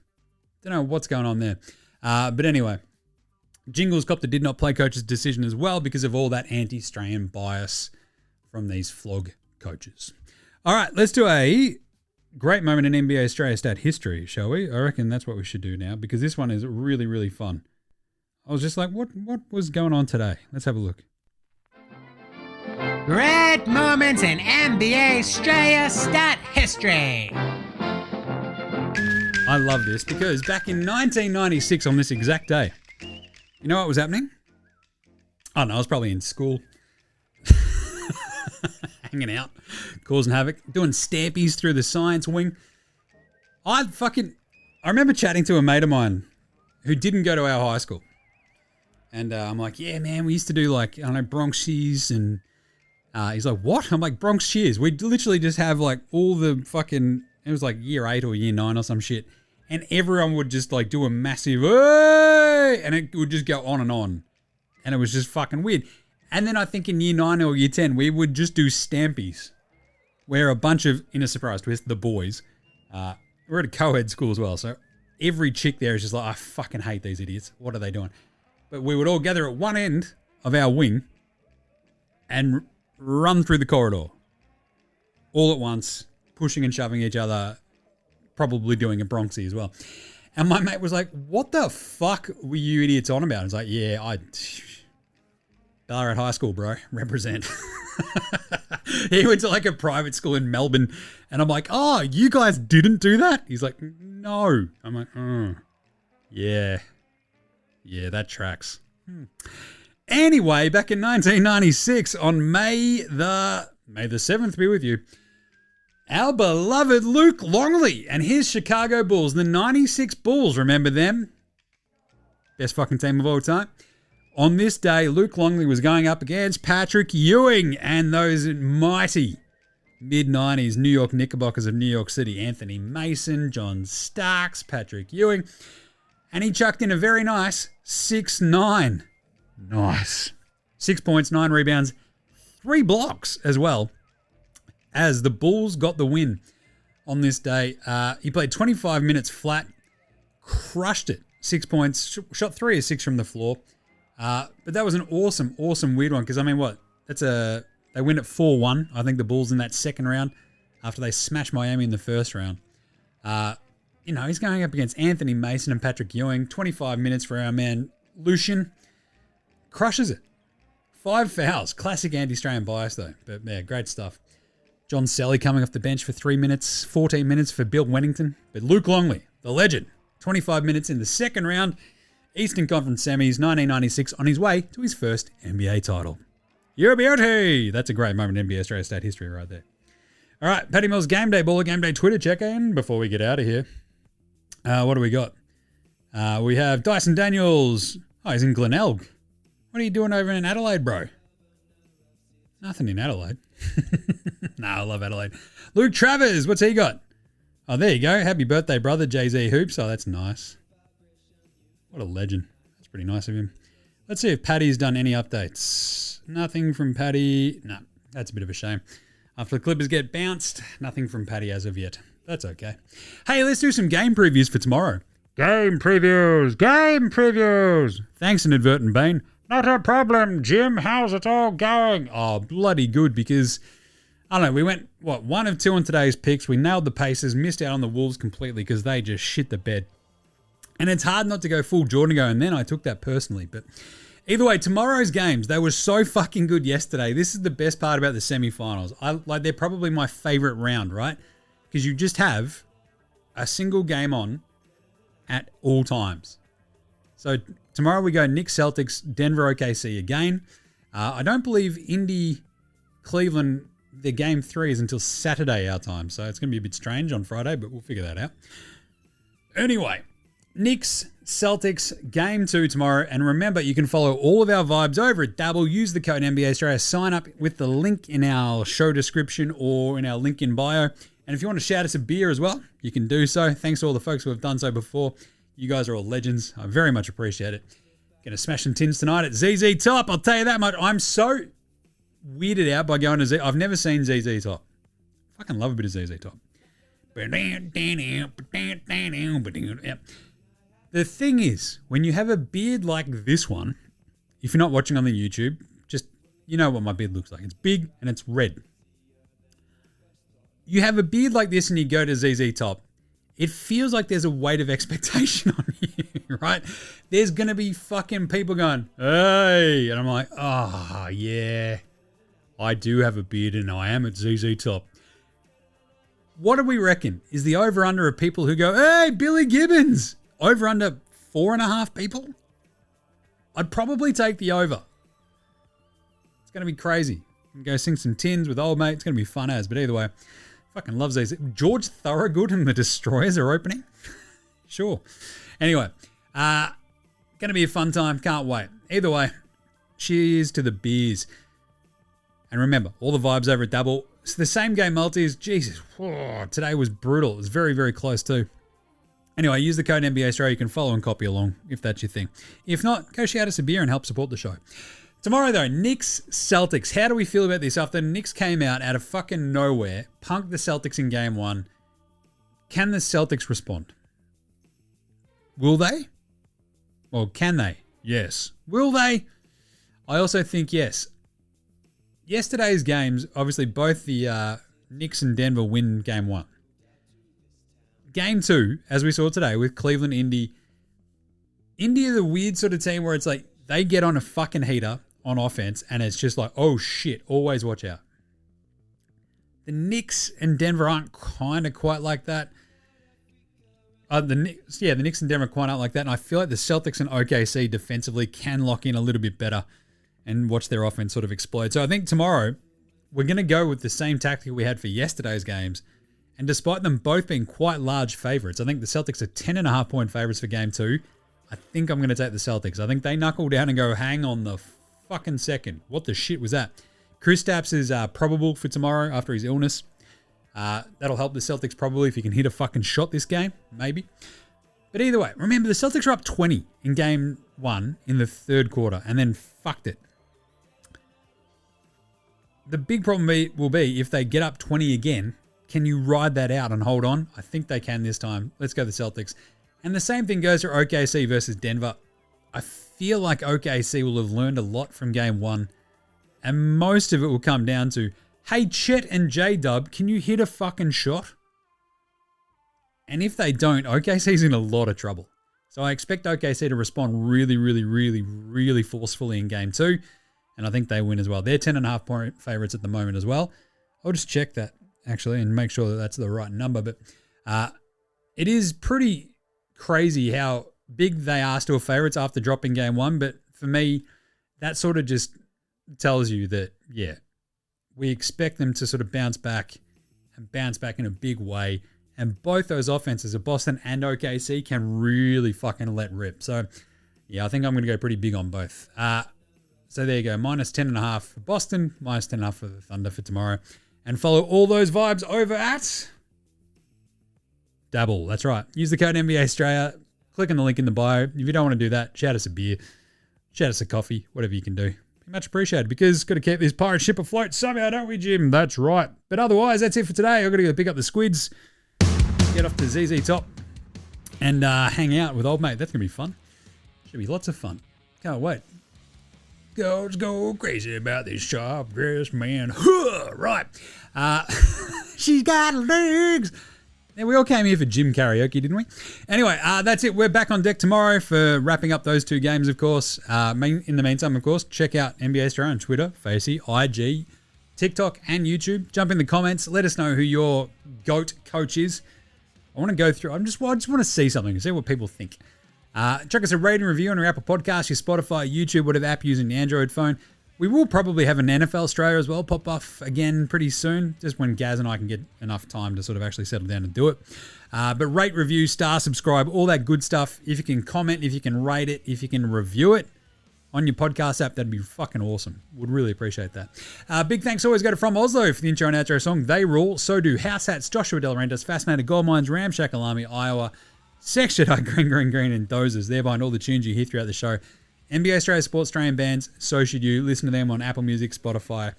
B: Don't know what's going on there. But anyway, Jingles Copter did not play coach's decision as well because of all that anti-Australian bias from these flog coaches. All right, let's do a great moment in NBA Australia stat history, shall we? I reckon that's what we should do now because this one is really, really fun. I was just like, what was going on today? Let's have a look.
N: Great moments in NBA Straya stat history.
B: I love this because back in 1996 on this exact day, you know what was happening? I don't know, I was probably in school. Hanging out, causing havoc, doing stampies through the science wing. I remember chatting to a mate of mine who didn't go to our high school. And I'm like, yeah, man, we used to do like, I don't know, Bronx cheers. And he's like, what? I'm like, Bronx cheers. We literally just have like all the fucking, it was like year 8 or year 9 or some shit. And everyone would just like do a massive, hey! And it would just go on. And it was just fucking weird. And then I think in year 9 or year 10, we would just do stampies where a bunch of, in a surprise twist, the boys, we're at a co-ed school as well. So every chick there is just like, I fucking hate these idiots. What are they doing? But we would all gather at one end of our wing and run through the corridor all at once, pushing and shoving each other, probably doing a Bronxy as well. And my mate was like, what the fuck were you idiots on about? I was like, yeah, Ballarat High School, bro. Represent. He went to like a private school in Melbourne. And I'm like, oh, you guys didn't do that? He's like, no. I'm like, oh, yeah. Yeah, that tracks. Anyway, back in 1996, on May the 7th, be with you, our beloved Luke Longley and his Chicago Bulls, the 96 Bulls, remember them? Best fucking team of all time. On this day, Luke Longley was going up against Patrick Ewing and those mighty mid-90s New York Knickerbockers of New York City, Anthony Mason, John Starks, Patrick Ewing. And he chucked in a very nice 6-9. Nice. 6 points, 9 rebounds, 3 blocks as well, as the Bulls got the win on this day. He played 25 minutes flat, crushed it. 6 points, shot 3 of 6 from the floor. But that was an awesome, awesome weird one because, I mean, what? They win at 4-1, I think, the Bulls in that second round after they smashed Miami in the first round. He's going up against Anthony Mason and Patrick Ewing. 25 minutes for our man Lucian. Crushes it. 5 fouls. Classic anti-Australian bias, though. But, yeah, great stuff. John Selly coming off the bench for 3 minutes. 14 minutes for Bill Wennington. But Luke Longley, the legend, 25 minutes in the second round. Eastern Conference Semis, 1996, on his way to his first NBA title. You're a beauty! That's a great moment in NBA Australia state history right there. All right, Paddy Mills Game Day, Baller Game Day Twitter check-in before we get out of here. What do we got? We have Dyson Daniels. Oh, he's in Glenelg. What are you doing over in Adelaide, bro? Nothing in Adelaide. I love Adelaide. Luke Travers, what's he got? Oh, there you go. Happy birthday, brother, Jay-Z Hoops. Oh, that's nice. What a legend. That's pretty nice of him. Let's see if Paddy's done any updates. Nothing from Paddy. No, that's a bit of a shame. After the Clippers get bounced, nothing from Paddy as of yet. That's okay. Hey, let's do some game previews for tomorrow. Game previews. Game previews. Thanks, Inadvertent Bane. Not a problem, Jim. How's it all going? Oh, bloody good, because, I don't know, we went, 1 of 2 on today's picks. We nailed the Pacers, missed out on the Wolves completely because they just shit the bed. And it's hard not to go full Jordan and then I took that personally. But either way, tomorrow's games, they were so fucking good yesterday. This is the best part about the semifinals. They're probably my favorite round, right? Because you just have a single game on at all times. So tomorrow we go Knicks, Celtics, Denver, OKC again. I don't believe Indy, Cleveland, their game 3 is until Saturday our time. So it's going to be a bit strange on Friday, but we'll figure that out. Anyway, Knicks, Celtics, game 2 tomorrow. And remember, you can follow all of our vibes over at Dabble. Use the code NBA Australia. Sign up with the link in our show description or in our link in bio. And if you want to shout us a beer as well, you can do so. Thanks to all the folks who have done so before. You guys are all legends. I very much appreciate it. Going to smash some tins tonight at ZZ Top. I'll tell you that much. I'm so weirded out by going to ZZ. I've never seen ZZ Top. Fucking love a bit of ZZ Top. The thing is, when you have a beard like this one, if you're not watching on the YouTube, just, you know what my beard looks like. It's big and it's red. You have a beard like this and you go to ZZ Top, it feels like there's a weight of expectation on you, right? There's going to be fucking people going, hey, and I'm like, oh, yeah, I do have a beard and I am at ZZ Top. What do we reckon? Is the over-under of people who go, hey, Billy Gibbons, over-under 4.5 people? I'd probably take the over. It's going to be crazy. I'm going to go sing some tins with old mate. It's going to be fun as, but either way, fucking loves these. George Thorogood and the Destroyers are opening. Sure. Anyway, going to be a fun time. Can't wait. Either way, cheers to the beers. And remember, all the vibes over at Double. It's the same game multis. Jesus, today was brutal. It was very, very close too. Anyway, use the code NBA Straya. You can follow and copy along if that's your thing. If not, go shout us a beer and help support the show. Tomorrow, though, Knicks, Celtics. How do we feel about this? After the Knicks came out of fucking nowhere, punked the Celtics in game 1, can the Celtics respond? Will they? Or can they? Yes. Will they? I also think yes. Yesterday's games, obviously both the Knicks and Denver win game 1. Game 2, as we saw today with Cleveland, Indy. Indy are the weird sort of team where it's like they get on a fucking heater on offense, and it's just like, oh shit, always watch out. The Knicks and Denver aren't kind of quite like that. The Knicks and Denver quite aren't like that, and I feel like the Celtics and OKC defensively can lock in a little bit better and watch their offense sort of explode. So I think tomorrow we're going to go with the same tactic we had for yesterday's games, and despite them both being quite large favourites, I think the Celtics are 10.5 point favourites for game 2. I think I'm going to take the Celtics. I think they knuckle down and go, hang on the fucking second. What the shit was that? Kristaps is probable for tomorrow after his illness. That'll help the Celtics probably if you can hit a fucking shot this game, maybe. But either way, remember the Celtics are up 20 in game 1 in the third quarter and then fucked it. The big problem will be if they get up 20 again, can you ride that out and hold on? I think they can this time. Let's go the Celtics. And the same thing goes for OKC versus Denver. I feel like OKC will have learned a lot from game 1. And most of it will come down to, hey, Chet and J-Dub, can you hit a fucking shot? And if they don't, OKC's in a lot of trouble. So I expect OKC to respond really, really, really, really forcefully in game 2. And I think they win as well. They're 10.5 point favorites at the moment as well. I'll just check that, actually, and make sure that that's the right number. But it is pretty crazy how big they are still favorites after dropping game 1. But for me, that sort of just tells you that, yeah, we expect them to sort of bounce back and bounce back in a big way. And both those offenses of Boston and OKC can really fucking let rip. So, yeah, I think I'm going to go pretty big on both. So there you go, minus 10.5 for Boston, minus 10.5 for the Thunder for tomorrow. And follow all those vibes over at Dabble. That's right. Use the code NBA Straya. Click on the link in the bio. If you don't want to do that, shout us a beer, shout us a coffee, whatever you can do. Be much appreciated because got to keep this pirate ship afloat somehow, don't we, Jim? That's right. But otherwise, that's it for today. I've got to go pick up the squids, get off to ZZ Top, and hang out with old mate. That's going to be fun. Should be lots of fun. Can't wait. Girls go crazy about this sharp dressed man. Huh, right. She's got legs. Yeah, we all came here for gym karaoke, didn't we? Anyway, that's it. We're back on deck tomorrow for wrapping up those 2 games, of course. In the meantime, of course, check out NBA Straya on Twitter, Facey, IG, TikTok, and YouTube. Jump in the comments. Let us know who your GOAT coach is. I want to go through. I just want to see something, see what people think. Check us a rating review on your Apple Podcast, your Spotify, YouTube, whatever app using the Android phone. We will probably have an NFL Straya as well pop off again pretty soon, just when Gaz and I can get enough time to sort of actually settle down and do it. But rate, review, star, subscribe, all that good stuff. If you can comment, if you can rate it, if you can review it on your podcast app, that'd be fucking awesome. Would really appreciate that. Big thanks always go to From Oslo for the intro and outro song. They rule. So do House Hats, Joshua Del Rentas, Fascinator Gold Mines, Ramshackle Army, Iowa, Sex Jedi, Green, and Dozers. They're behind all the tunes you hear throughout the show. NBA Australia supports Australian bands. So should you. Listen to them on Apple Music, Spotify,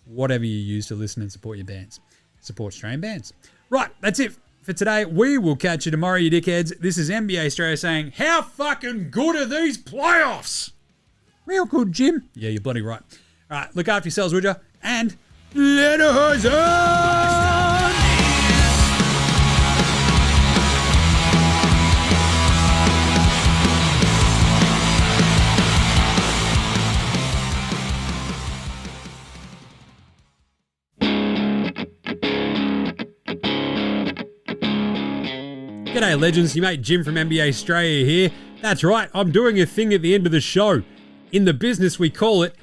B: whatever you use to listen and support your bands. Support Australian bands. Right, that's it for today. We will catch you tomorrow, you dickheads. This is NBA Australia saying, how fucking good are these playoffs? Real good, Jim. Yeah, you're bloody right. All right, look after yourselves, would you? And let us on! G'day, legends. Your mate Jim from NBA Australia here. That's right, I'm doing a thing at the end of the show. In the business, we call it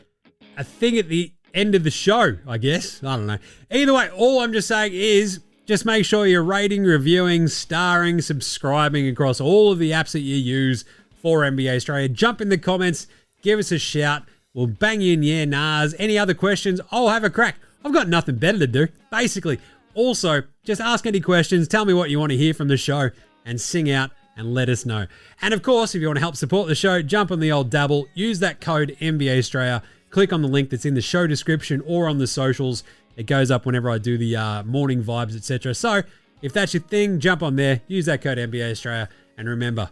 B: a thing at the end of the show, I guess. I don't know. Either way, all I'm just saying is just make sure you're rating, reviewing, starring, subscribing across all of the apps that you use for NBA Australia. Jump in the comments, give us a shout. We'll bang you in yeah, nahs. Any other questions? I'll have a crack. I've got nothing better to do, basically. Also, just ask any questions, tell me what you want to hear from the show, and sing out and let us know. And of course, if you want to help support the show, jump on the old Dabble, use that code NBA Straya, click on the link that's in the show description or on the socials. It goes up whenever I do the morning vibes, etc. So if that's your thing, jump on there, use that code NBA Straya, and remember,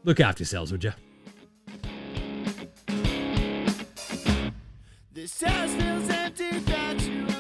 B: look after yourselves, would you?
P: This house feels empty without you.